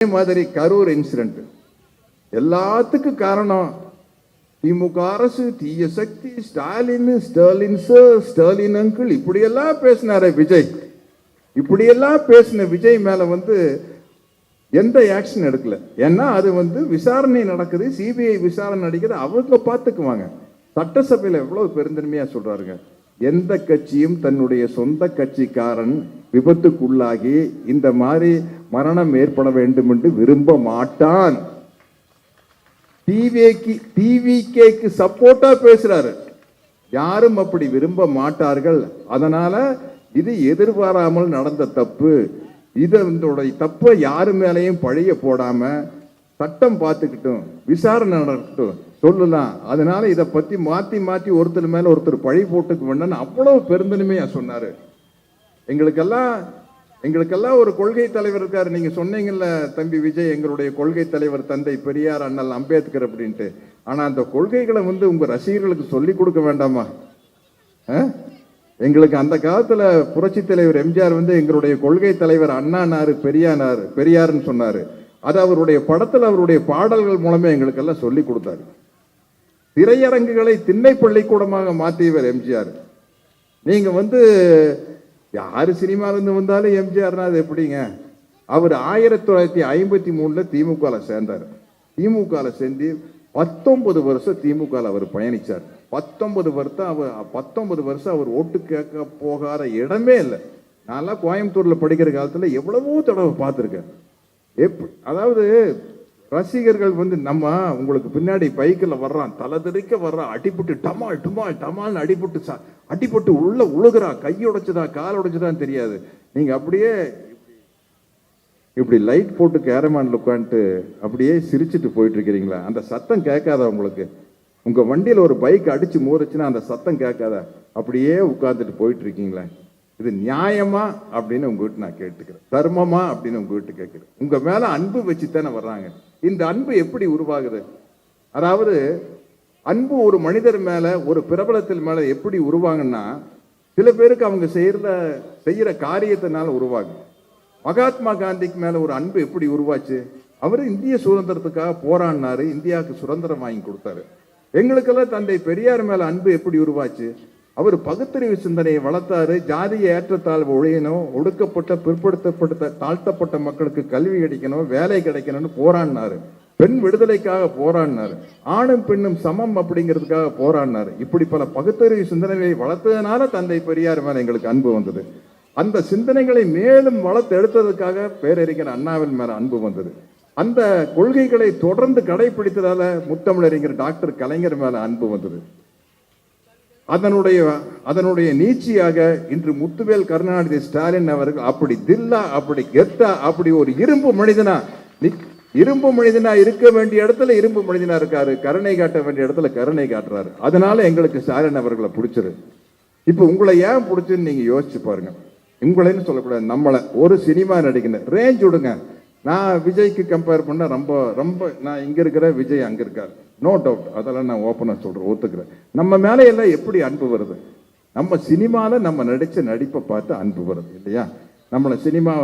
மாதிரி கரூர் இன்சிடென்ட் எல்லாத்துக்கும் காரணம் திமுக அரசு, தீய சக்தி, ஸ்டாலின், ஸ்டாலின் அங்கிள் இப்படியெல்லாம் பேசினாரு விஜய். இப்படியெல்லாம் பேசின விஜய் மேல எந்த ஆக்ஷன் எடுக்கல. ஏன்னா அது விசாரணை நடக்குது, சிபிஐ விசாரணை நடக்குது, அவங்க பார்த்துக்குவாங்க. சட்டசபையில் எவ்வளவு பெருந்தன்மையா சொல்றாருங்க. எந்த கட்சியும் தன்னுடைய சொந்த கட்சிக்காரன் விபத்துக்குள்ளாகி இந்த மாதிரி மரணம் ஏற்பட வேண்டும் என்று விரும்ப மாட்டான். டிவிகேக்கு சப்போர்ட்டா பேசுறாரு. யாரும் அப்படி விரும்ப மாட்டார்கள். அதனால இது எதிர்பாராமல் நடந்த தப்பு. இதனுடைய தப்பை யாரு மேலையும் பழிய போடாம சட்டம் பார்த்துக்கிட்டும், விசாரணை நடக்கட்டும் சொல்லலாம். அதனால இதை பத்தி மாத்தி மாத்தி ஒருத்தர் மேல ஒருத்தர் பழி போட்டுக்க வேண்டாம்னு அவ்வளவு பெருந்தன்மையா சொன்னாரு. எங்களுக்கெல்லாம் ஒரு கொள்கை தலைவர் இருக்காரு. நீங்க சொன்னீங்கல்ல தம்பி விஜய், எங்களுடைய கொள்கை தலைவர் தந்தை பெரியார், அண்ணல் அம்பேத்கர் அப்படின்ட்டு. ஆனா அந்த கொள்கைகளை உங்க ரசிகர்களுக்கு சொல்லி கொடுக்க வேண்டாமா? எங்களுக்கு அந்த காலத்துல புரட்சி தலைவர் எம்ஜிஆர் எங்களுடைய கொள்கை தலைவர் அண்ணானாரு, பெரியாருன்னு சொன்னாரு. அது அவருடைய படத்துல அவருடைய பாடல்கள் மூலமே எங்களுக்கெல்லாம் சொல்லி கொடுத்தாரு. திரையரங்குகளை திண்ணை பள்ளிக்கூடமாக மாற்றியவர் எம்ஜிஆர். நீங்க யாரு சினிமால இருந்து வந்தாலும் எம்ஜிஆர்னா அது எப்படிங்க? அவர் 1953 திமுக சேர்ந்தார். திமுக சேர்ந்து 19 வருஷம் திமுக அவர் பயணிச்சார். 19 வருஷம் அவர் ஓட்டு கேட்க போகாத இடமே இல்லை. நான் கோயம்புத்தூர்ல படிக்கிற காலத்துல எவ்வளவோ தடவை பார்த்திருக்கேன். அதாவது ரசிகர்கள் நம்ம உங்களுக்கு பின்னாடி பைக்கில் வர்றான், தலை தெறிக்க வர்றான், அடிபட்டு டமால் டுமால் டமால்னு அடிபட்டு உள்ள உழுகுறா, கையுடைச்சதா கால் உடைச்சதான்னு தெரியாது. நீங்க அப்படியே இப்படி லைட் போட்டு கேரமான்ல உட்காந்துட்டு அப்படியே சிரிச்சுட்டு போயிட்டு இருக்கிறீங்களா? அந்த சத்தம் கேட்காதா உங்களுக்கு? உங்க வண்டியில ஒரு பைக் அடிச்சு மோதுச்சுன்னா அந்த சத்தம் கேட்காதா? அப்படியே உட்கார்ந்துட்டு போயிட்டு இருக்கீங்களா? இது நியாயமா அப்படின்னு உங்ககிட்ட நான் கேட்டுக்கிறேன். தர்மமா அப்படின்னு உங்ககிட்ட கேட்கிறேன். உங்க மேல அன்பு வச்சுத்தானே வர்றாங்க. இந்த அன்பு எப்படி உருவாகுது? அதாவது அன்பு ஒரு மனிதர் மேல, ஒரு பிரபலத்தில் மேல எப்படி உருவாங்கன்னா, சில பேருக்கு அவங்க செய்யற காரியத்தினால உருவாகும். மகாத்மா காந்திக்கு மேல ஒரு அன்பு எப்படி உருவாச்சு? அவரு இந்திய சுதந்திரத்துக்காக போராடினாரு, இந்தியாவுக்கு சுதந்திரம் வாங்கி கொடுத்தாரு. எங்களுக்கெல்லாம் தந்தை பெரியார் மேல அன்பு எப்படி உருவாச்சு? அவர் பகுத்தறிவு சிந்தனையை வளர்த்தாரு. ஜாதிய ஏற்றத்தாழ்வு ஒழியணும், ஒடுக்கப்பட்ட பிற்படுத்தப்பட்ட தாழ்த்தப்பட்ட மக்களுக்கு கல்வி கிடைக்கணும், வேலை கிடைக்கணும்னு போராடினாரு. பெண் விடுதலைக்காக போராடினாரு. ஆணும் பெண்ணும் சமம் அப்படிங்கிறதுக்காக போராடினாரு. இப்படி பல பகுத்தறிவு சிந்தனைகளை வளர்த்ததுனால தந்தை பெரியார் மேல எங்களுக்கு அன்பு வந்தது. அந்த சிந்தனைகளை மேலும் வளர்த்து எடுத்ததுக்காக பேரறிஞர் அண்ணாவின் மேல அன்பு வந்தது. அந்த கொள்கைகளை தொடர்ந்து கடைபிடித்ததால முத்தமிழறிஞர் டாக்டர் கலைஞர் மேல அன்பு வந்தது. அதனுடைய நீட்சியாக இன்று முத்துவேல் கருணாநிதி ஸ்டாலின் அவர்கள் அப்படி தில்லா, அப்படி கெத்தா, அப்படி ஒரு இரும்பு மனிதனா இருக்க வேண்டிய இடத்துல இரும்பு மனிதனா இருக்காரு, கருணை காட்ட வேண்டிய இடத்துல கருணை காட்டுறாரு. அதனால எங்களுக்கு ஸ்டாலின் அவர்களை பிடிச்சிரு. இப்ப உங்களை ஏன் பிடிச்சுன்னு நீங்க யோசிச்சு பாருங்க. உங்களைன்னு சொல்லக்கூடாது, நம்மளை ஒரு சினிமா நடிக்கணும் ரேஞ்ச் விடுங்க. நான் விஜய்க்கு கம்பேர் பண்ண ரொம்ப ரொம்ப நான் இங்க இருக்கிற விஜய் அங்க இருக்காரு, நோ டவுட். அதெல்லாம் நான் ஓப்பனா சொல்றேன், ஒத்துக்கிறேன். நம்ம மேல எல்லாம் எப்படி அன்பு வருது? நம்ம சினிமால நம்ம நடிச்ச நடிப்பை பார்த்து அன்பு வருது இல்லையா? நம்மளை சினிமா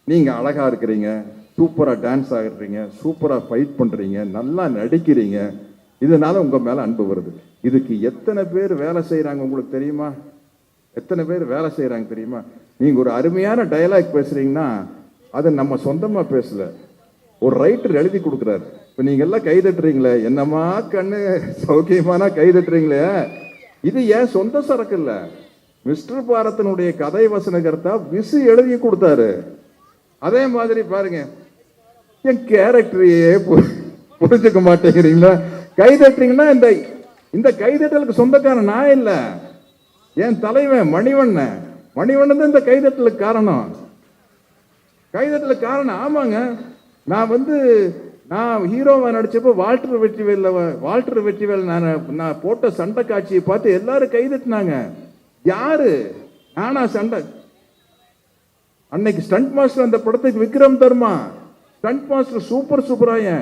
நீங்க அழகா இருக்கிறீங்க, சூப்பரா டான்ஸ் ஆடுறீங்க, சூப்பரா ஃபைட் பண்றீங்க, நல்லா நடிக்கிறீங்க, இதனால உங்க மேல அன்பு வருது. இதுக்கு எத்தனை பேர் வேலை செய்யறாங்க உங்களுக்கு தெரியுமா? எத்தனை பேர் வேலை செய்யறாங்க தெரியுமா? நீங்க ஒரு அருமையான டயலாக் பேசுறீங்கன்னா அது நம்ம சொந்தமா பேசல, ஒரு ரைட்டர் எழுதி கொடுக்குறாரு. இப்ப நீங்க எல்லாம் கை தட்டுறீங்களே, என்னமா கண்ணு சௌக்கியமானா கை தட்டுறீங்களே, இது ஏன் சொந்த சரக்கு இல்ல. மிஸ்டர் பாரதனுடைய கதை வசனகர்த்தா விசு எழுதி கொடுத்தாரு. அதே மாதிரி பாருங்க, என் கேரக்டரையே புரிஞ்சுக்க மாட்டேங்கிறீங்களா? கை தட்டுறீங்கன்னா இந்த கைதட்டலுக்கு சொந்தக்காரன் நான் இல்ல, என் தலைவன் மணிவண்ணன் தான் இந்த கைதட்டலுக்கு காரணம். கைதட்டலுக்கு காரணம் ஆமாங்க. நான் ஹீரோவா நடிச்சப்போ வால்டர் வெற்றிவேல் நான் போட்ட சண்டை காட்சியை பார்த்து எல்லாரும் கைதட்டினாங்க. யாரு? நானா சண்டை? அன்னைக்கு ஸ்டண்ட் மாஸ்டர் அந்த படத்துக்கு விக்ரம் தர்மா ஸ்டண்ட் மாஸ்டர் சூப்பராய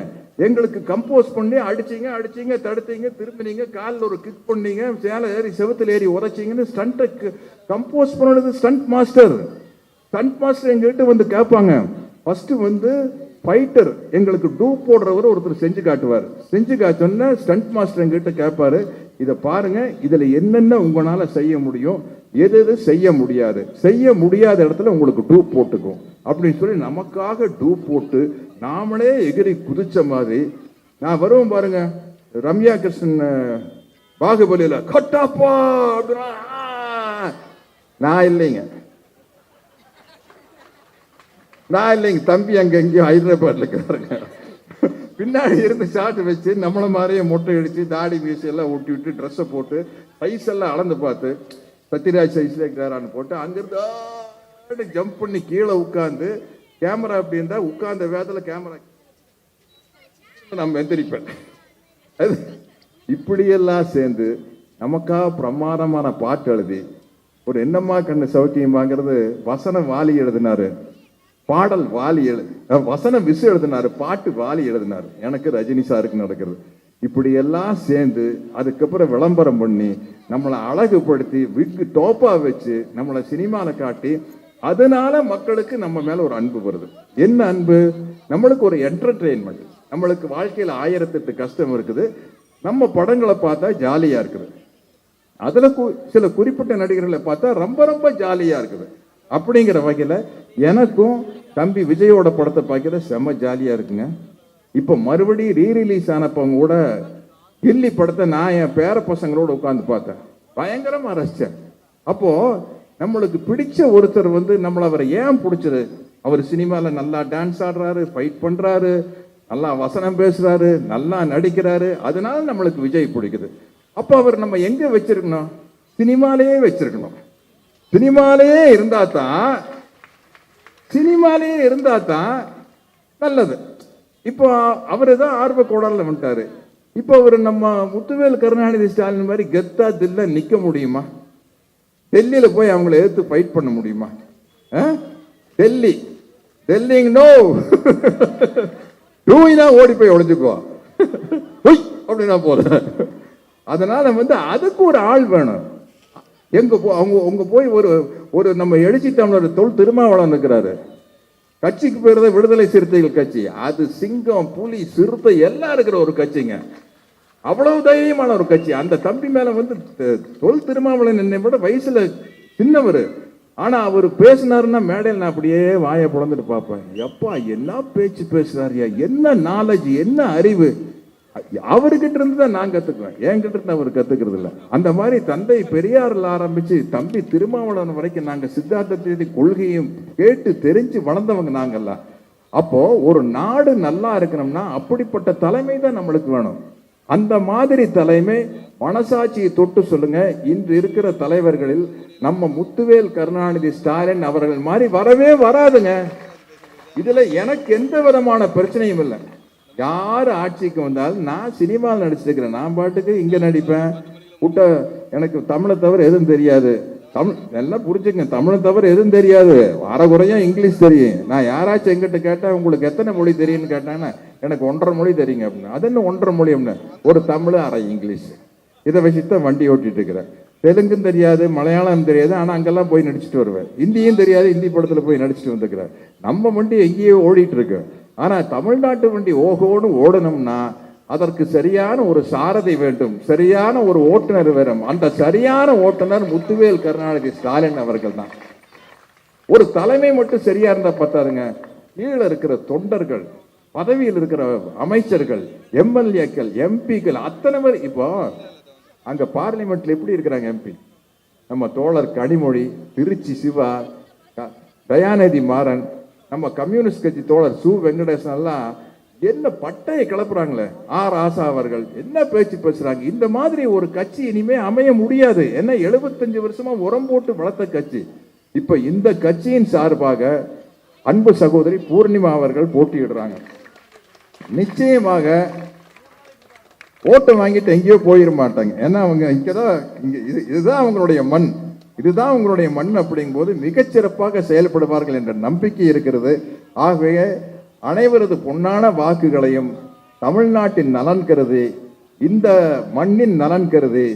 எங்களுக்கு கம்போஸ் பண்ணி அடிச்சீங்க தடுத்தீங்க, திரும்பினீங்க, காலில் ஒரு கிக் பண்ணீங்க, சேலை ஏறி செவத்தில் ஏறி உரைச்சிங்கன்னு ஸ்டண்ட்டை கம்போஸ் பண்ணது ஸ்டண்ட் மாஸ்டர். எங்ககிட்ட கேட்பாங்க, ஃபர்ஸ்ட் வந்து ஃபைட்டர் எங்களுக்கு டூப் போடுறவர் ஒருத்தர் செஞ்சு காட்டுவார். செஞ்சு காட்டோன்னா ஸ்டண்ட் மாஸ்டர் எங்கிட்ட கேட்பாரு, இதை பாருங்க, இதுல என்னென்ன உங்களால செய்ய முடியும், எது எது செய்ய முடியாது, செய்ய முடியாத இடத்துல உங்களுக்கு டூப் போட்டுக்கும் அப்படின்னு சொல்லி நமக்காக டூப் போட்டு நாமளே எகிரி குதிச்ச மாதிரி. நான் வருவேன் பாருங்க, ரம்யா கிருஷ்ணன் பாகுபலியில கட்டாப்பா அப்படின்னா நான் இல்லைங்க, தம்பி அங்க எங்கேயும் ஹைதராபாத்ல இருக்கிறாருங்க. பின்னாடி இருந்து ஷார்ட் வச்சு நம்மள மாதிரியே மொட்டை அடிச்சு தாடி மீசி எல்லாம் ஒட்டி விட்டு ட்ரெஸ்ஸை போட்டு சைஸ் எல்லாம் அளந்து பார்த்து சத்யராஜ் சைஸ்ல இருக்கிறாரான்னு போட்டு அங்கிருந்து ஜம்ப் பண்ணி கீழே உட்காந்து கேமரா அப்படி இருந்தா உட்கார்ந்த வேதத்துல கேமரா நம்ம எந்திரிப்பேன். அது இப்படியெல்லாம் சேர்ந்து நமக்கா பிரமாதமான பாட்டு எழுதி ஒரு என்னம்மா கண்ணு சௌக்கியமாங்கிறது வசனம் வாலி எழுதினாரு, பாடல் வாலி வசனம் விசு எழுதினாரு, பாட்டு வாலி எழுதினாரு. எனக்கு ரஜினி சாருக்கு நடக்கிறது இப்படி எல்லாம் சேர்ந்து அதுக்கப்புறம் விளம்பரம் பண்ணி நம்மளை அழகுபடுத்தி விக்கு டோப்பா வச்சு நம்மளை சினிமாவில் காட்டி அதனால மக்களுக்கு நம்ம மேல ஒரு அன்பு வருது. என்ன அன்பு? நம்மளுக்கு ஒரு என்டர்டெயின்மெண்ட். நம்மளுக்கு வாழ்க்கையில் 1008 கஷ்டம் இருக்குது, நம்ம படங்களை பார்த்தா ஜாலியா இருக்குது. அதுல சில குறிப்பிட்ட நடிகர்களை பார்த்தா ரொம்ப ரொம்ப ஜாலியா இருக்குது. அப்படிங்கிற வகையில எனக்கும் தம்பி விஜயோட படத்தை பார்க்கல செம்ம ஜாலியா இருக்குங்க. இப்ப மறுபடியும் ரீரிலீஸ் ஆனப்பவங்க கூட கில்லி படத்தை நான் என் பேர பசங்களோட உட்காந்து பார்த்தேன், பயங்கரமா ரசிச்சேன். அப்போ நம்மளுக்கு பிடிச்ச ஒருத்தர் வந்து நம்மள அவரை ஏன் பிடிச்சது? அவர் சினிமாவில் நல்லா டான்ஸ் ஆடுறாரு, ஃபைட் பண்றாரு, நல்லா வசனம் பேசுறாரு, நல்லா நடிக்கிறாரு, அதனால நம்மளுக்கு விஜய் பிடிக்குது. அப்போ அவர் நம்ம எங்க வச்சிருக்கணும்? சினிமாலேயே வச்சிருக்கணும். சினிமாலேயே இருந்தா தான் நல்லது. இப்போ அவரு தான் ஆர்வ கோடால வந்துட்டாரு. இப்போ அவர் நம்ம முத்துவேல் கருணாநிதி ஸ்டாலின் மாதிரி கெத்தா தில்ல நிக்க முடியுமா? டெல்லியில போய் அவங்களை எதிர்த்து ஃபைட் பண்ண முடியுமா? டெல்லி நோ டூயினா ஓடி போய் ஒளிஞ்சுக்குவோம் அப்படின்னா போதும். அதனால வந்து அதுக்கு ஒரு ஆள் வேணும். எங்க அவங்க போய் ஒரு நம்ம எழுச்சி தமிழர் தொல் திருமாவளவன் இருக்கிறாரு, கட்சிக்கு பேர் தான் விடுதலை சிறுத்தைகள் கட்சி. அது சிங்கம் புலி சிறுத்தை எல்லாம் இருக்கிற ஒரு கட்சிங்க, அவ்வளவு தைரியமான ஒரு கட்சி. அந்த தம்பி மேல வந்து தொல் திருமாவளவன் என்னை விட வயசுல சின்னவர், ஆனா அவர் பேசினாருன்னா மேடையில் நான் அப்படியே வாயை புலந்துட்டு பார்ப்பேன், எப்பா என்ன பேச்சு பேசுறாருயா, என்ன நாலேஜ், என்ன அறிவு. அவர்கிட்ட இருந்து தான் நான் கத்துக்குவேன், என்கிட்ட இருந்து அவர் கத்துக்கிறது இல்லை. அந்த மாதிரி தந்தை பெரியாரில் ஆரம்பிச்சு தம்பி திருமாவளவன் வரைக்கும் நாங்க சித்தாந்தத்தை கொள்கையும் கேட்டு தெரிஞ்சு வளர்ந்தவங்க நாங்கெல்லாம். அப்போ ஒரு நாடு நல்லா இருக்கணும்னா அப்படிப்பட்ட தலைமை தான் நம்மளுக்கு வேணும். அந்த மாதிரி தலைமை மனசாட்சியை தொட்டு சொல்லுங்க. இன்று இருக்கிற தலைவர்களில் நம்ம முத்துவேல் கருணாநிதி ஸ்டாலின் அவர்கள் மாதிரி வரவே வராதுங்க. இதுல எனக்கு எந்த விதமான பிரச்சனையும் இல்லை. யார் ஆட்சிக்கு வந்தாலும் நான் சினிமாவில் நடிச்சிருக்கிறேன், நான் பாட்டுக்கு இங்க நடிப்பேன். கூட்ட எனக்கு தமிழை தவிர எதுவும் தெரியாது. தமிழ் எல்லாம் புரிஞ்சுங்க, தமிழை தவிர எதுவும் தெரியாது, அரைகுறையா இங்கிலீஷ் தெரியும். நான் யாராச்சும் எங்கிட்ட கேட்டா உங்களுக்கு எத்தனை மொழி தெரியும்னு கேட்டாங்கன்னா எனக்கு 1.5 மொழி தெரியுங்க அப்படின்னு. அது என்ன 1.5 மொழி அப்படின்னு? ஒரு தமிழ் அரை இங்கிலீஷ், இதை வச்சுதான் வண்டி ஓட்டிட்டு இருக்கிறேன். தெலுங்கும் தெரியாது, மலையாளம் தெரியாது, ஆனா அங்கெல்லாம் போய் நடிச்சுட்டு வருவேன். ஹிந்தியும் தெரியாது, ஹிந்தி படத்துல போய் நடிச்சுட்டு வந்துக்கிறேன். நம்ம வண்டி எங்கேயோ ஓடிட்டு இருக்கு. ஆனா தமிழ்நாட்டு வண்டி ஓகோடு ஓடணும்னா அதற்கு சரியான ஒரு சாரதி வேண்டும், சரியான ஒரு ஓட்டுநர் வேணும். அந்த சரியான ஓட்டுநர் முத்துவேல் கருணாநிதி ஸ்டாலின் அவர்கள் தான். ஒரு தலைமை மட்டும் சரியா இருந்தா பார்த்தாருங்க, கீழே இருக்கிற தொண்டர்கள், பதவியில் இருக்கிற அமைச்சர்கள், எம்எல்ஏக்கள், எம்பிக்கள் அத்தனை பேர். இப்போ அங்க பார்லிமெண்ட்ல எப்படி இருக்கிறாங்க எம்பி? நம்ம தோழர் கனிமொழி, திருச்சி சிவா, தயாநிதி மாறன், நம்ம கம்யூனிஸ்ட் கட்சி தோழர் சு வெங்கடேசன் எல்லாம் என்ன பட்டையை கிளப்புறாங்களே. ஆர் ஆசா அவர்கள் என்ன பேச்சு பேசுறாங்க. இந்த மாதிரி ஒரு கட்சி இனிமே அமைய முடியாது. என்ன 75 வருஷமா உரம் போட்டு வளர்த்த கட்சி. இப்ப இந்த கட்சியின் சார்பாக அன்பு சகோதரி பூர்ணிமா அவர்கள் போட்டியிடுறாங்க. நிச்சயமாக ஓட்டை வாங்கிட்டு எங்கேயோ போயிட மாட்டாங்க. ஏன்னா அவங்க இங்கதான், இதுதான் அவங்களுடைய மண், இதுதான் உங்களுடைய மண். அப்படிங்கும் போது மிகச்சிறப்பாக செயல்படுவார்கள் என்ற நம்பிக்கை இருக்கிறது. ஆகவே அனைவரது பொன்னான வாக்குகளையும் தமிழ்நாட்டின் நலன் கருதி, இந்த மண்ணின் நலன் கருதி,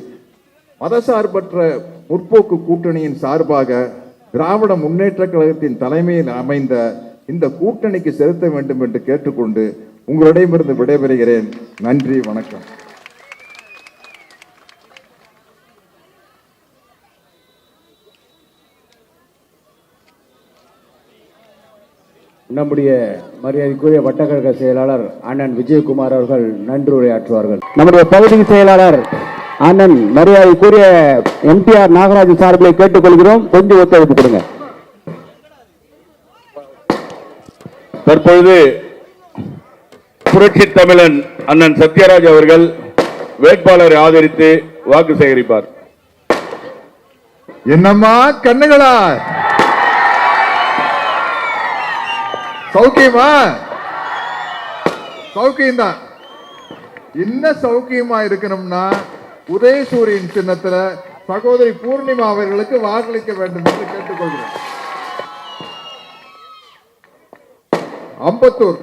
மதசார்பற்ற முற்போக்கு கூட்டணியின் சார்பாக திராவிட முன்னேற்ற கழகத்தின் தலைமையில் அமைந்த இந்த கூட்டணிக்கு செலுத்த வேண்டும் என்று கேட்டுக்கொண்டு உங்களிடமிருந்து விடைபெறுகிறேன். நன்றி, வணக்கம். நம்முடைய மரியாதைக்குரிய வட்டக்கழக செயலாளர் அண்ணன் விஜயகுமார் அவர்கள் நன்றி உரையாற்றுவார்கள். நம்முடைய பகுதி செயலாளர் அண்ணன் மரியாதைக்குரிய எம்டிஆர் நாகராஜன் சார்பிலை கேட்டுக்கொள்கிறோம். கொஞ்சம் ஒத்துழைப்பு கொடுங்க. தற்பொழுது புரட்சி தமிழன் அண்ணன் சத்யராஜ் அவர்கள் வேட்பாளரை ஆதரித்து வாக்கு சேகரிப்பார். என்னம்மா கண்ணுகளா, சௌக்கியமா? சௌக்கியம்தான். என்ன சௌக்கியமா இருக்கணும்னா உதயசூரியன் சின்னத்துல சகோதரி பூர்ணிமா அவர்களுக்கு வாக்களிக்க வேண்டும் என்று கேட்டுக்கொள்கிறேன். அம்பத்தூர்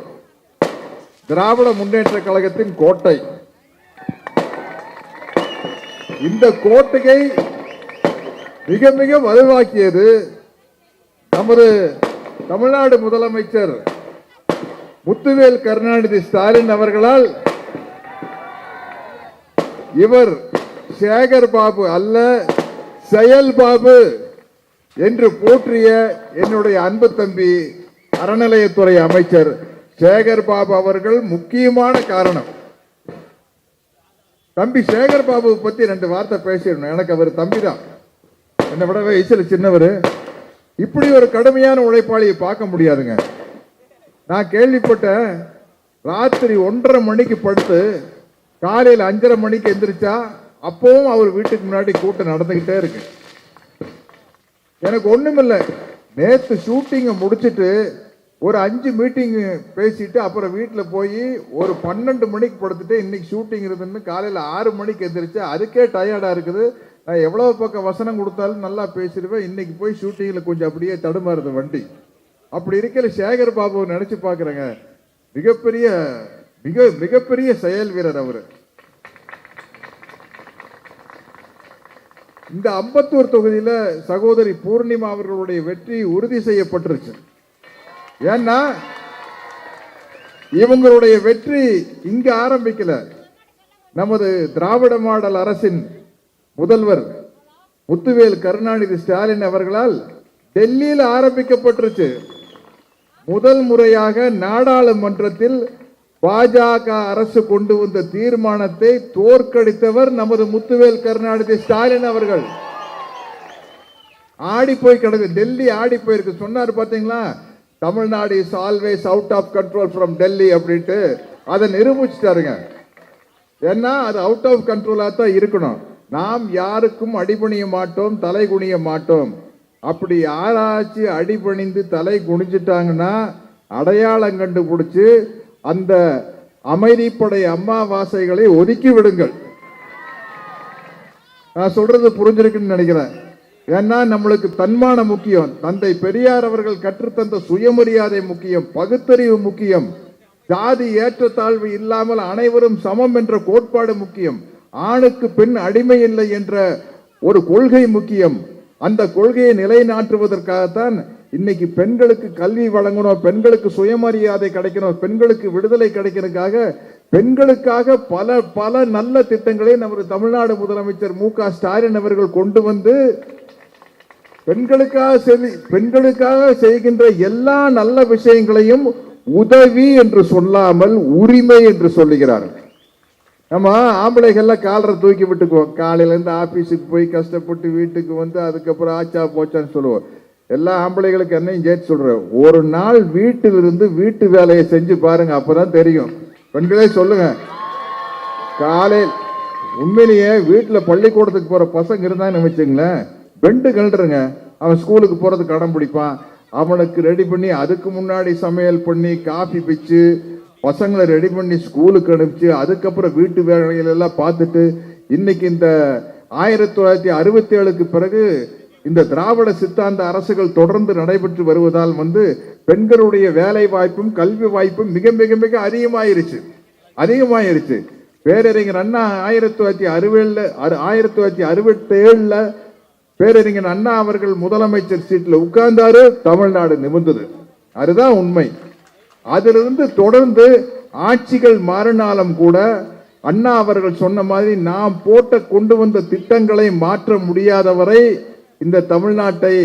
திராவிட முன்னேற்ற கழகத்தின் கோட்டை. இந்த கோட்டையை மிக மிக வலுவாக்கியது நமது தமிழ்நாடு முதலமைச்சர் முத்துவேல் கருணாநிதி ஸ்டாலின் அவர்களால். இவர் சேகர் பாபு அல்ல, செயல் பாபு என்று போற்றிய என்னுடைய அன்பு தம்பி அறநிலையத்துறை அமைச்சர் சேகர் பாபு அவர்கள் முக்கியமான காரணம். தம்பி சேகர் பாபு பத்தி 2 வார்த்தை பேசிடணும். எனக்கு அவர் தம்பி தான், என்னை விட வயசுல சின்னவர். இப்படி ஒரு கடுமையான உழைப்பாளியை பார்க்க முடியாதுங்க. நான் கேள்விப்பட்டேன், ராத்திரி 1:30 மணிக்கு படுத்து காலையில் 5:30 மணிக்கு எந்திரிச்சா அப்பவும் அவர் வீட்டுக்கு முன்னாடி கூட்டம் நடந்துகிட்டே இருக்கு. எனக்கு ஒண்ணுமில்லை, நேற்று ஷூட்டிங்கை முடிச்சுட்டு ஒரு 5 மீட்டிங் பேசிட்டு அப்புறம் வீட்டில் போய் ஒரு 12 மணிக்கு படுத்துட்டு இன்னைக்கு ஷூட்டிங் இருக்குதுன்னு காலையில் 6 மணிக்கு எந்திரிச்சு அதுக்கே டயர்டாக இருக்குது. நான் எவ்வளவு பக்கம் வசனம் கொடுத்தாலும் நல்லா பேசிடுவேன். இன்னைக்கு போய் ஷூட்டிங்கில் கொஞ்சம் அப்படியே தடுமாறுது வண்டி. அப்படி இருக்கிற சேகர் பாபுவை நினைச்சு பார்க்குறேங்க. மிகப்பெரிய செயல் வீரர் அவர். இந்த அம்பத்தூர் தொகுதியில் சகோதரி பூர்ணிமா அவர்களுடைய வெற்றி உறுதி செய்யப்பட்டிருச்சு. ஏன்னா இவங்களுடைய வெற்றி இங்க ஆரம்பிக்கல. நமது திராவிட மாடல் அரசின் முதல்வர் முத்துவேல் கருணாநிதி ஸ்டாலின் அவர்களால் டெல்லியில் ஆரம்பிக்கப்பட்டிருச்சு. முதல் முறையாக நாடாளுமன்றத்தில் பாஜக அரசு கொண்டு வந்த தீர்மானத்தை தோற்கடித்தவர் நமது முத்துவேல் கருணாநிதி ஸ்டாலின் அவர்கள். ஆடி போய் கிடக்கு, டெல்லி ஆடி போயிருக்கு. சொன்னார் பாத்தீங்களா, Tamil Nadu is always out of control from Delhi அப்படின்ட்டு அதை நிரூபிச்சுட்டாருங்க. ஏன்னா அது அவுட் ஆஃப் கண்ட்ரோலா தான் இருக்கணும். நாம் யாருக்கும் அடிபணிய மாட்டோம், தலை குனிய மாட்டோம். அப்படி யாராச்சும் அடிபணிந்து தலை குனிஞ்சிட்டாங்கன்னா அடையாளம் கண்டுபிடிச்சு அந்த அமைதிப்படை அம்மாவாசைகளை ஒதுக்கி விடுங்கள். நான் சொல்றது புரிஞ்சிருக்குன்னு நினைக்கிறேன். ஏன்னா நம்மளுக்கு தன்மானம் முக்கியம், தந்தை பெரியார் அவர்கள் கற்றுத்தந்த சுயமரியாதை முக்கியம், பகுத்தறிவு முக்கியம், ஜாதி ஏற்றத்தாழ்வு இல்லாமல் அனைவரும் சமம் என்ற கோட்பாடு முக்கியம், ஆணுக்கு பெண் அடிமை இல்லை என்ற ஒரு கொள்கை முக்கியம். அந்த கொள்கையை நிலைநாட்டுவதற்காகத்தான் இன்னைக்கு பெண்களுக்கு கல்வி வழங்கணும், பெண்களுக்கு சுயமரியாதை கிடைக்கணும், பெண்களுக்கு விடுதலை கிடைக்கிறதுக்காக பெண்களுக்காக பல பல நல்ல திட்டங்களை நமது தமிழ்நாடு முதலமைச்சர் மு.க. ஸ்டாலின் அவர்கள் கொண்டு வந்து பெண்களுக்காக செய்கின்ற எல்லா நல்ல விஷயங்களையும் உதவி என்று சொல்லாமல் உரிமை என்று சொல்லுகிறார். நம்ம ஆம்பளைகள்ல காலரை தூக்கி விட்டுக்குவோம். காலையில இருந்து ஆபீஸுக்கு போய் கஷ்டப்பட்டு வீட்டுக்கு வந்து அதுக்கப்புறம் ஆச்சா போச்சான்னு சொல்லுவோம். எல்லா ஆம்பளைகளுக்கு என்னையும் சேர்த்து சொல்றேன், ஒரு நாள் வீட்டிலிருந்து வீட்டு வேலையை செஞ்சு பாருங்க, அப்பதான் தெரியும். பெண்களே சொல்லுங்க, காலையில் உண்மையிலேயே வீட்டில் பள்ளிக்கூடத்துக்கு போற பசங்க இருந்தான்னு வச்சுங்களேன், பெண்டு கழட்டுருங்க. அவன் ஸ்கூலுக்கு போறதுக்கு அடம் பிடிப்பான், அவனுக்கு ரெடி பண்ணி அதுக்கு முன்னாடி சமையல் பண்ணி காஃபி பிச்சு பசங்களை ரெடி பண்ணி ஸ்கூலுக்கு அனுப்பிச்சு அதுக்கப்புறம் வீட்டு வேலைகள் எல்லாம் பார்த்துட்டு இன்னைக்கு இந்த 1967க்கு பிறகு இந்த திராவிட சித்தாந்த அரசுகள் தொடர்ந்து நடைபெற்று வருவதால் பெண்களுடைய வேலை வாய்ப்பும் கல்வி வாய்ப்பும் மிக மிக மிக அதிகமாயிருச்சு. பேரறிஞர் அண்ணா 1967 பேரறிஞர் அண்ணா அவர்கள் முதலமைச்சர் சீட்டில் உட்கார்ந்தாரு, தமிழ்நாடு நிமிர்ந்தது. அதுதான் உண்மை. அதிலிருந்து தொடர்ந்து ஆட்சிகள் மாறினாலும் கூட அண்ணா அவர்கள் சொன்ன மாதிரி நாம் கொண்டு வந்த திட்டங்களை மாற்ற முடியாதவரை இந்த தமிழ்நாட்டை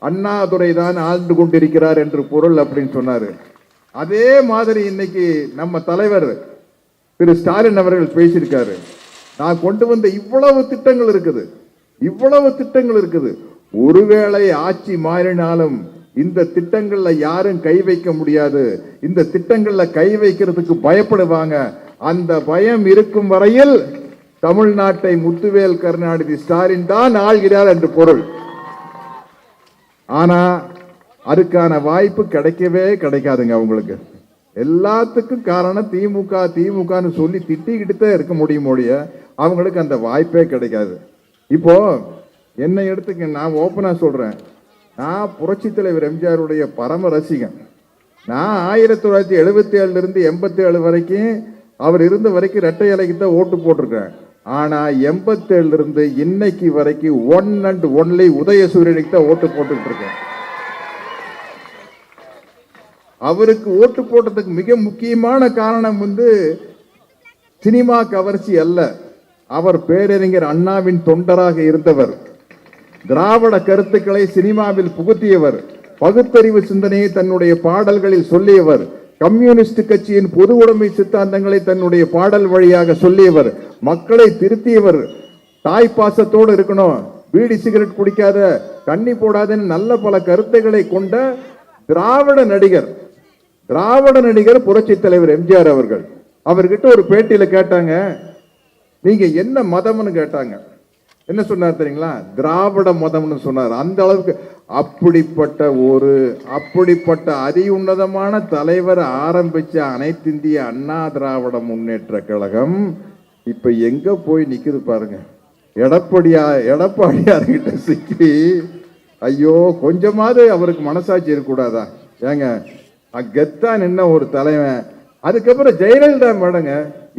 அண்ணாதுரை தான் ஆண்டு கொண்டிருக்கிறார் என்று பொருள் அப்படின்னு சொன்னாரு. அதே மாதிரி இன்னைக்கு நம்ம தலைவர் திரு ஸ்டாலின் அவர்கள் பேசியிருக்காரு. நான் கொண்டு வந்த இவ்வளவு திட்டங்கள் இருக்குது. ஒருவேளை ஆட்சி மாறினாலும் இந்த திட்டங்கள்ல யாரும் கை வைக்க முடியாது. இந்த திட்டங்கள்ல கை வைக்கிறதுக்கு பயப்படுவாங்க. அந்த பயம் இருக்கும் வரையில் தமிழ்நாட்டை முத்துவேல் கருணாநிதி ஸ்டாலின் தான் ஆள்கிறார் என்று பொருள். ஆனா அதுக்கான வாய்ப்பு கிடைக்கவே கிடைக்காதுங்க அவங்களுக்கு. எல்லாத்துக்கும் காரணம் திமுகன்னு சொல்லி திட்டிக்கிட்டு தான் இருக்க முடியும் ஒழிய அவங்களுக்கு அந்த வாய்ப்பே கிடைக்காது. இப்போ என்னை எடுத்துக்க, நான் ஓப்பனா சொல்றேன், நான் புரட்சி தலைவர் எம்ஜிஆருடைய பரம ரசிகன். நான் 1977 இருந்து 87 வரைக்கும் அவர் இருந்த வரைக்கும் இரட்டை இலைக்கு தான் ஓட்டு போட்டிருக்கேன். ஆனா 87 இருந்து இன்னைக்கு வரைக்கும் ஒன் அண்ட் ஒன்லி உதயசூரியனுக்கு தான் ஓட்டு போட்டுக்கிட்டு இருக்கேன். அவருக்கு ஓட்டு போட்டதுக்கு மிக முக்கியமான காரணம் சினிமா கவர்ச்சி அல்ல. அவர் பேரறிஞர் அண்ணாவின் தொண்டராக இருந்தவர். திராவிட கருத்துக்களை சினிமாவில் புகுத்தியவர். பகுத்தறிவு சிந்தனையை தன்னுடைய பாடல்களில் சொல்லியவர். கம்யூனிஸ்ட் கட்சியின் பொது உடைமை சித்தாந்தங்களை தன்னுடைய பாடல் வழியாக சொல்லியவர். மக்களை திருத்தியவர். தாய் பாசத்தோடு இருக்கணும், பீடி சிகரெட் குடிக்காத, தண்ணி போடாதன்னு நல்ல பல கருத்துக்களை கொண்ட திராவிட நடிகர் புரட்சி தலைவர் எம்ஜிஆர் அவர்கள். அவர்கிட்ட ஒரு பேட்டியில கேட்டாங்க, நீங்க என்ன மதம்னு கேட்டாங்க. என்ன சொன்னார் தெரியுங்களா? திராவிட மதம்னு சொன்னார். அந்த அளவுக்கு அப்படிப்பட்ட அதிஉன்னதமான தலைவர் ஆரம்பிச்ச அனைத்து இந்திய அண்ணா திராவிட முன்னேற்ற கழகம் இப்ப எங்க போய் நிக்குது பாருங்க. எடப்பாடியார்கிட்ட சிக்கி, ஐயோ கொஞ்சமாவது அவருக்கு மனசாட்சி இருக்கக்கூடாதா? ஏங்க கெத்தா நின்ன ஒரு தலைவன். அதுக்கப்புறம் ஜெயலலிதா மேடங்க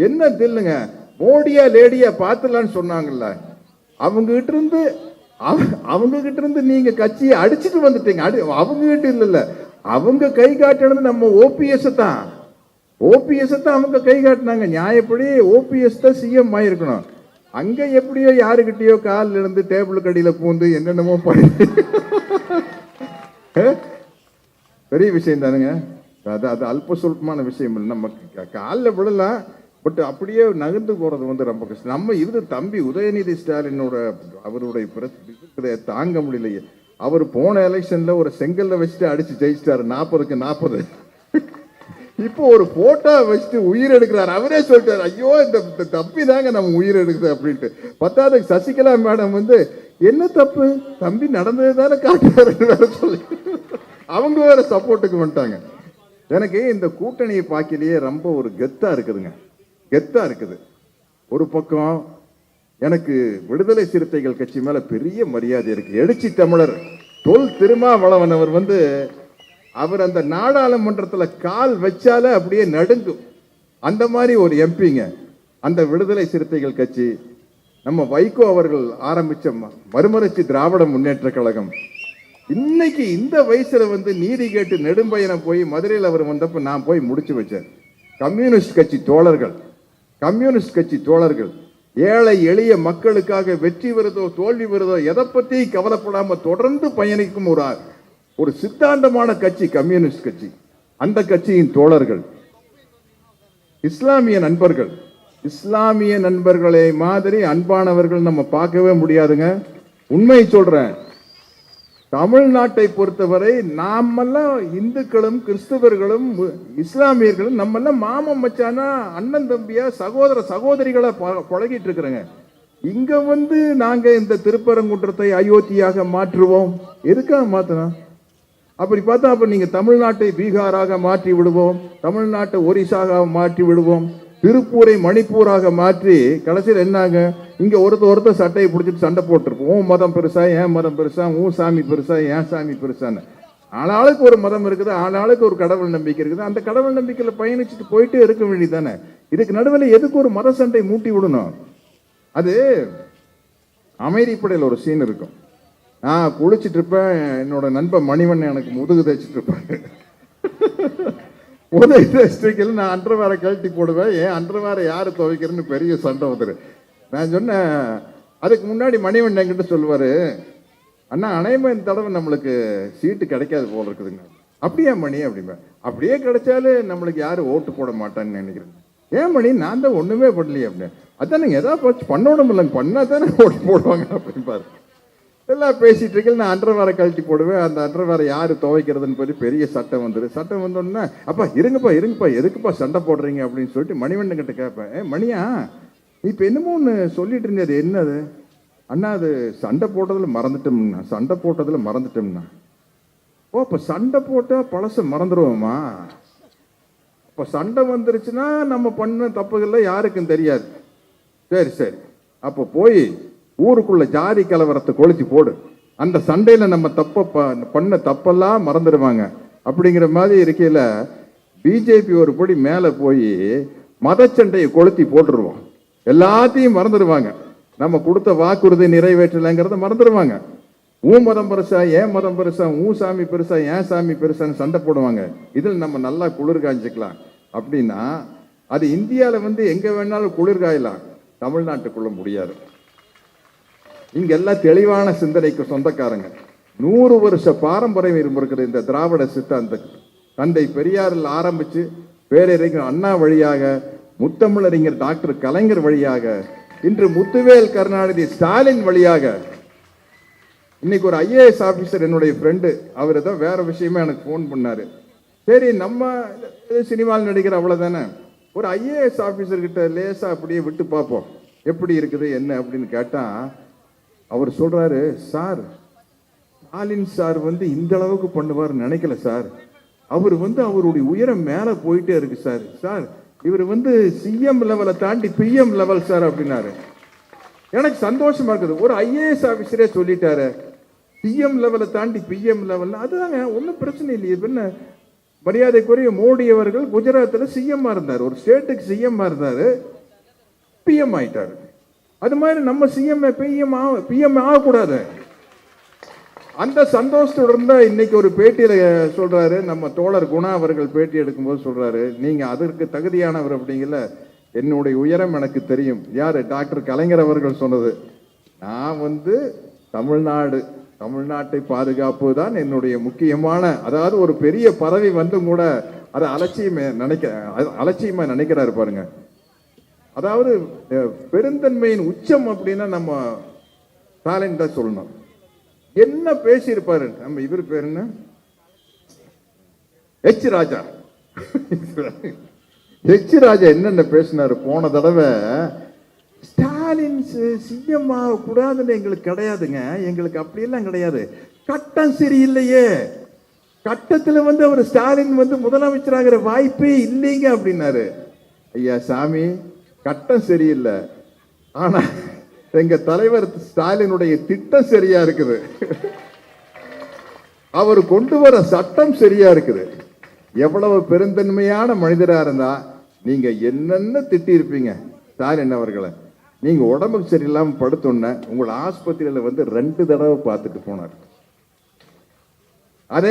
என்ன தில்லுங்க, மோடியா லேடியா பாத்துலான்னு சொன்னாங்கல்ல, அவங்க கிட்ட இருந்து நீங்க கட்சியை அடிச்சுட்டு வந்துட்டீங்க. அவங்க கிட்ட இல்ல, அவங்க கை காட்டினது நம்ம ஓபிஎஸ் தான் அவங்க கை காட்டினாங்க. நியாயப்படி ஓபிஎஸ் தான் சிஎம் ஆயிருக்கணும். அங்க எப்படியோ யாருக்கிட்டயோ காலில் இருந்து டேபிள் கடியில பூந்து என்னென்னமோ பண்ணி பெரிய விஷயம் தானுங்க. அது அல்ப சொல்பமான விஷயம் இல்லை. நம்ம காலில் விடலாம், பட் அப்படியே நகர்ந்து போறது ரொம்ப கஷ்டம். நம்ம தம்பி உதயநிதி ஸ்டாலினோட அவருடைய தாங்க முடியலையே. அவர் போன எலெக்ஷன்ல ஒரு செங்கல்ல வச்சுட்டு அடிச்சு ஜெயிச்சிட்டாரு 40க்கு 40. இப்போ ஒரு போட்டோ வச்சுட்டு உயிர் எடுக்கிறார். அவரே சொல்லிட்டாரு, ஐயோ இந்த தப்பி தாங்க நம்ம உயிர் எடுக்குது அப்படின்ட்டு. பத்தாவது சசிகலா மேடம் என்ன தப்பு தம்பி நடந்தது தானே காட்டுறாரு சொல்லி அவங்க வேற சப்போர்ட்டுக்கு வந்துட்டாங்க. எனக்கு இந்த கூட்டணியை பார்க்கலையே ரொம்ப ஒரு கெத்தா இருக்குது. ஒரு பக்கம் எனக்கு விடுதலை சிறுத்தைகள் கட்சி மேல பெரிய மரியாதை இருக்கு. எழுச்சி தமிழர் தொல் திருமாவளவன் அவர் அவர் அந்த நாடாளுமன்றத்தில் கால் வச்சாலே அப்படியே நடுங்கும். அந்த மாதிரி ஒரு எம்பிங்க அந்த விடுதலை சிறுத்தைகள் கட்சி. நம்ம வைகோ அவர்கள் ஆரம்பிச்ச மறுமலர்ச்சி திராவிட முன்னேற்ற கழகம் இன்னைக்கு இந்த வயசுல நீதி கேட்டு நெடும்பயணம் போய் மதுரையில் அவர் வந்தப்ப நான் போய் முடிச்சு வச்சேன். கம்யூனிஸ்ட் கட்சி தோழர்கள் ஏழை எளிய மக்களுக்காக வெற்றி வருதோ தோல்வி வருதோ எதை பத்தி கவலைப்படாம தொடர்ந்து பயணிக்கும் ஒரு சித்தாந்தமான கட்சி கம்யூனிஸ்ட் கட்சி. அந்த கட்சியின் தோழர்கள் இஸ்லாமிய நண்பர்களை மாதிரி அன்பானவர்கள் நம்ம பார்க்கவே முடியாதுங்க. உண்மை சொல்றேன். தமிழ்நாட்டை பொறுத்தவரை நாமெல்லாம் இந்துக்களும் கிறிஸ்தவர்களும் இஸ்லாமியர்களும் நம்மெல்லாம் மாமன் மச்சானா அண்ணன் தம்பியா சகோதர சகோதரிகளை பழகிட்டு இருக்கிறேங்க. இங்க நாங்க இந்த திருப்பரங்குன்றத்தை அயோத்தியாக மாற்றுவோம். எதுக்காக மாத்தணும்? அப்படி பார்த்தா அப்ப நீங்க தமிழ்நாட்டை பீகாராக மாற்றி விடுவோம், தமிழ்நாட்டை ஒரிசாக மாற்றி விடுவோம், திருப்பூரை மணிப்பூராக மாற்றி கடைசியில் என்னாங்க, இங்க ஒருத்தர் சட்டையை பிடிச்சிட்டு சண்டை போட்டிருப்போம். உன் மதம் பெருசா, என் மதம் பெருசா, உன் சாமி பெருசா, என் சாமி பெருசான்னு. ஆளாளுக்கு ஒரு மதம் இருக்குது, ஆளாளுக்கு ஒரு கடவுள் நம்பிக்கை இருக்குது. அந்த கடவுள் நம்பிக்கையில பயணிச்சுட்டு போயிட்டே இருக்க வேண்டியதானே. இதுக்கு நடுவில் எதுக்கு ஒரு மத சண்டை மூட்டி விடணும்? அது அமைதிப்படையில் ஒரு சீன் இருக்கும். நான் குளிச்சுட்டு இருப்பேன், என்னோட நண்பன் மணிவண்ணன் எனக்கு முதுகு தைச்சிட்டு இருப்பாரு. உதவி டிஸ்ட்ரிக்டில் நான் அண்டர்வேரை கழட்டி போடுவேன், ஏன் அண்டர்வேரை யார் துவைக்கிறேன்னு பெரிய சண்டை வந்துரு. நான் சொன்னேன், அதுக்கு முன்னாடி மணிவண்ணன் என்கிட்ட சொல்லுவார், அண்ணா அனைவன் இந்த தடவை நம்மளுக்கு சீட்டு கிடைக்காது போல இருக்குதுங்க. அப்படியே மணி அப்படிம்பேன். அப்படியே கிடைச்சாலும் நம்மளுக்கு யாரும் ஓட்டு போட மாட்டான்னு நினைக்கிறேன். ஏன் மணி நான் தான் ஒன்றுமே பண்ணலையே அப்படின்னு. அதான் நீங்கள் எதாவது பண்ணணும் இல்லைங்க, பண்ணால் தானே ஓட்டு போடுவாங்க அப்படின்பாரு. எல்லாம் பேசிட்டு இருக்கல, நான் அண்டர்வேரை கழட்டி போடுவேன். அந்த அண்டர்வேரை யார் துவைக்கிறதுன்னு சொல்லி பெரிய சட்டம் வந்துரு. சட்டம் வந்தோடனே, அப்பா இருங்கப்பா எதுக்குப்பா சண்டை போடுறீங்க அப்படின்னு சொல்லிட்டு மணிவண்ணன் கிட்ட கேட்பேன், மணியா இப்போ என்னமோ ஒன்று சொல்லிட்டு இருந்தது, என்னது அண்ணா? அது சண்டை போட்டதில் மறந்துட்டோம்னா. ஓ, இப்போ சண்டை போட்டால் பழச மறந்துடுவோமா? இப்போ சண்டை வந்துருச்சுன்னா நம்ம பண்ண தப்புகள்லாம் யாருக்கும் தெரியாது. சரி, அப்போ போய் ஊருக்குள்ள ஜாதி கலவரத்தை கொளுத்தி போடு, அந்த சண்டையில நம்ம பண்ண தப்பெல்லாம் மறந்துடுவாங்க அப்படிங்கிற மாதிரி இருக்கையில பிஜேபி ஒரு படி மேல போய் மத சண்டையை கொளுத்தி போட்டுருவோம், எல்லாத்தையும் மறந்துடுவாங்க. நம்ம கொடுத்த வாக்குறுதி நிறைவேற்றலைங்கிறத மறந்துடுவாங்க. உன் மதம் பெருசா, ஏன் மதம் பெருசா, உன் சாமி பெருசா, ஏன் சாமி பெருசான்னு சண்டை போடுவாங்க. இதில் நம்ம நல்லா குளிர் காய்ச்சிக்கலாம் அப்படின்னா, அது இந்தியாவில் எங்க வேணாலும் குளிர் காயலாம், தமிழ்நாட்டுக்குள்ள முடியாது. இங்க எல்லாம் தெளிவான சிந்தனைக்கு சொந்தக்காரங்க. 100 வருஷ பாரம்பரியம் இருக்கிற இந்த திராவிட சித்தாந்தம் தந்தை பெரியாரில் ஆரம்பிச்சு பேரறிஞர் அண்ணா வழியாக, முத்தமிழறிஞர் டாக்டர் கலைஞர் வழியாக, இன்று முத்துவேல் கருணாநிதி ஸ்டாலின் வழியாக, இன்னைக்கு ஒரு IAS ஆபீசர் என்னுடைய ஃப்ரெண்டு, அவர் ஏதோ வேற விஷயமா எனக்கு ஃபோன் பண்ணாரு. சரி, நம்ம சினிமாவில் நடிக்கிற அவ்வளவுதானே, ஒரு IAS ஆபீசர் கிட்ட லேசா அப்படியே விட்டு பார்ப்போம் எப்படி இருக்குது என்ன அப்படின்னு கேட்டா, அவர் சொல்றாரு, சார் ஸ்டாலின் சார் இந்த அளவுக்கு பண்ணுவார் நினைக்கல சார், அவர் அவருடைய உயரம் மேல போயிட்டே இருக்கு சார். சார் இவர் CM லெவலை தாண்டி PM லெவல் சார் அப்படின்னாரு. எனக்கு சந்தோஷமா இருக்குது, ஒரு IAS ஆபீசரே சொல்லிட்டாரு CM லெவலை தாண்டி PM லெவல். அதுதாங்க, ஒன்றும் பிரச்சனை இல்லையே. என்ன மரியாதைக்குரிய மோடி அவர்கள் குஜராத்தில் CM இருந்தார், ஒரு ஸ்டேட்டுக்கு CM இருந்தாரு, PM ஆயிட்டாரு. அது மாதிரி நம்ம CM PM ஆகக்கூடாது. அந்த சந்தோஷத்தோட இருந்தா இன்னைக்கு ஒரு பேட்டியில சொல்றாரு, நம்ம தோழர் குணா அவர்கள் பேட்டி எடுக்கும்போது சொல்றாரு, நீங்க அதற்கு தகுதியானவர் அப்படிங்கல. என்னுடைய உயரம் எனக்கு தெரியும். யாரு? டாக்டர் கலைஞர் அவர்கள் சொன்னது. நான் தமிழ்நாட்டை பாதுகாப்பு தான் என்னுடைய முக்கியமான, அதாவது ஒரு பெரிய பதவி கூட அதை அலட்சியமா நினைக்கிறாரு பாருங்க. அதாவது பெருந்தன்மையின் உச்சம் அப்படின்னா நம்ம ஸ்டாலின் தான் சொல்லணும். என்ன பேசியிருப்பாரு நம்ம, இவர் பேரு என்ன, H. ராஜா. H. ராஜா என்னென்ன பேசினாரு போன தடவை, ஸ்டாலின் CM ஆகக்கூடாதுன்னு எங்களுக்கு கிடையாதுங்க, எங்களுக்கு அப்படியெல்லாம் கிடையாது, கட்டம் சரியில்லையே, கட்டத்துல அவர் ஸ்டாலின் முதலமைச்சராகிற வாய்ப்பே இல்லைங்க அப்படின்னாரு. ஐயா சாமி, கட்டம் சரியில்லை, ஆனா எங்க தலைவர் ஸ்டாலினுடைய திட்டம் சரியா இருக்குது, அவர் கொண்டு வர சட்டம் சரியா இருக்குது. எவ்வளவு பெருந்தன்மையான மனிதரா இருந்தா நீங்க என்னென்ன திட்டி இருப்பீங்க ஸ்டாலின் அவர்களை. நீங்க உடம்புக்கு சரியில்லாம படுத்தோன்ன உங்களை ஆஸ்பத்திரியில 2 தடவை பார்த்துட்டு போனார்.